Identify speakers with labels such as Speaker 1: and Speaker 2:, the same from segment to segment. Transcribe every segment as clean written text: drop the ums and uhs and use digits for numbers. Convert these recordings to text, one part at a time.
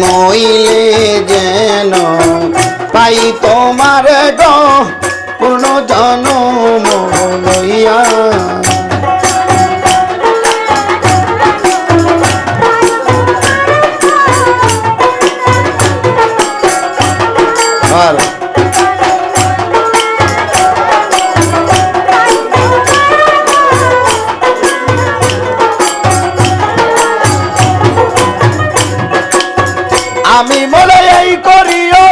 Speaker 1: মইলে যেন পাই তোমার গো পূর্ণ জনম লইয়া আমি মনে এই করিও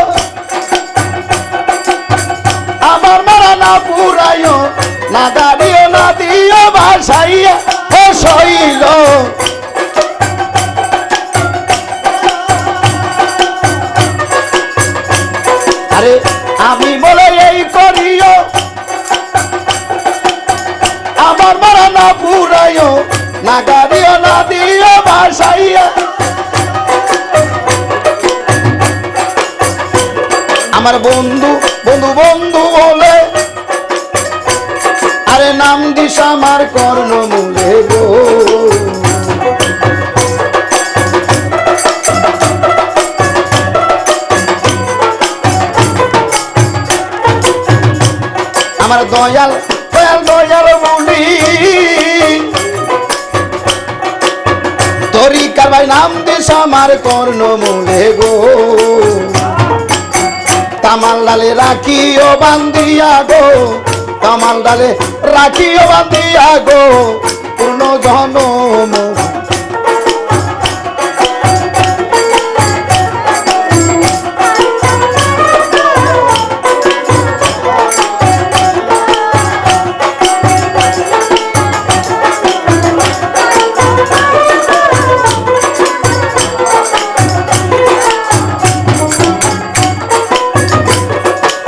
Speaker 1: আমার মারা না পুরাইও না দাঁড়িও না দিও ভাসাইয়া ও শৈল আরে আমি মনে এই করিও আমার মারা না পুরাইও না দাঁড়িও না দিও ভাসাইয়া আমার বন্ধু বন্ধু বন্ধু বলে আরে নাম দিস আমার কর্ণমূলে গো আমার দয়াল দয়াল দয়াল বলি তরিকার ভাই নাম দিস আমার কর্ণমূলে গো তামাল ডালে রাখিও বান্ধিয়া গো তামাল ডালে রাখিও বান্ধিয়া গো পূর্ণ জনম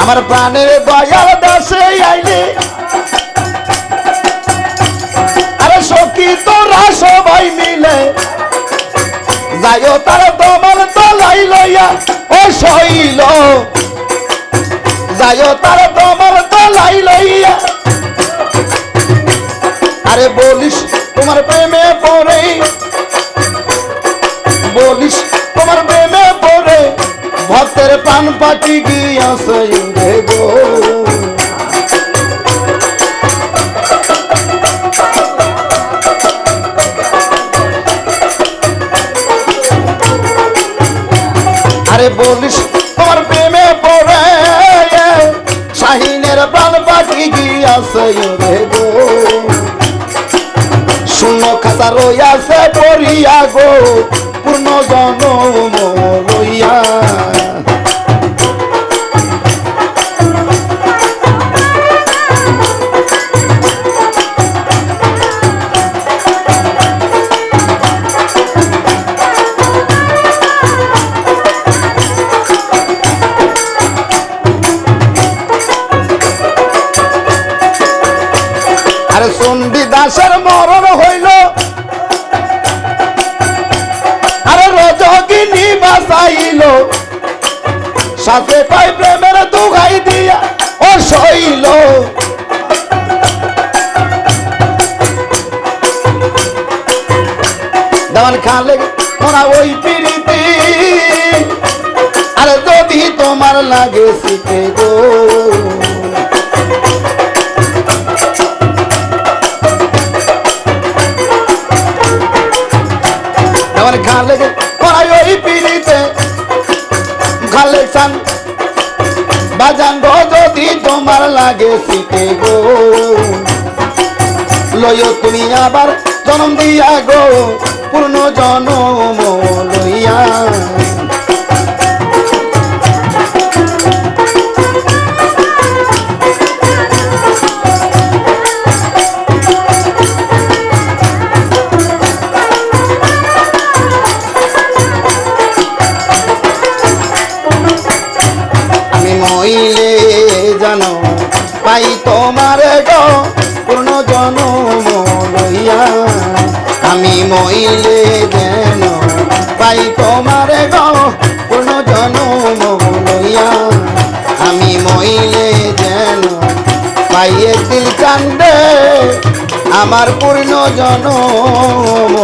Speaker 1: আমার প্রাণের দয়াল দাসে আইলে আরে সখী তোরা সবাই মিলে যাইও তার তোমার তলাই লইয়া ও শৈল যাইও তার তোমার তলাই লইয়া আরে বলিস তোমার প্রেমে পড়ে বলিস তোমার প্রেমে পড়ে ভক্তের প্রাণ পাখি গিয়াছে গো আরে বলিস তোমার প্রেমে পড়ে শাহিনের প্রাণ পাখি গিয়াছে গো শূন্য খাতা রইয়াছে পড়িয়া গো পূর্ণ জনম লইয়া আরে চণ্ডী দাসের মরণ হইল আরে রজগিনী বাঁচাইল সাথে পাই প্রেমের দুগাই দিয়া ও শৈল দেওয়ান খালে তোরা ওই পিরিতি আরে যদি তোমার লাগে শিখে গো খালে তোরা ওই পিরিতে খালে চান বাজান গো যদি তোমার লাগে শিখে গো লইও তুমি আবার জন্ম দিয়া গো পূর্ণ জনম লইয়া মইলে জানো পাই তোমার গো পূর্ণ জনম লইয়া আমি মইলে যেন পাই তোমার গো পূর্ণ জনম লইয়া আমি মইলে যেন পাই একদিন কান্দে আমার পূর্ণ জনম